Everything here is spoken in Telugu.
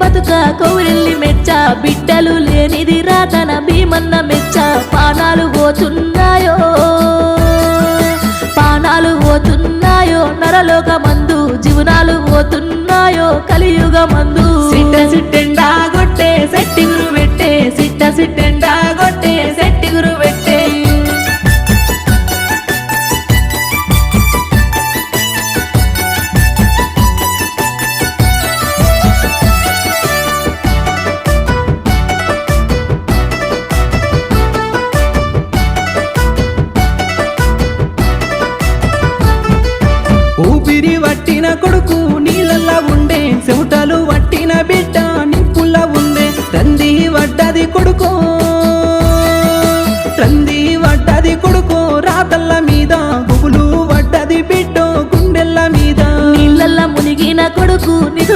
బతుక కౌరెల్లి మెచ్చ బిడ్డలు లేనిది రాతన భీమన్న మెచ్చ పానాలు పోతున్నాయో పానాలు పోతున్నాయో నరలోక మందు జీవనాలు పోతున్నాయో కలియుగ మందు సిట్టెండా గొట్టే సెట్టింగ్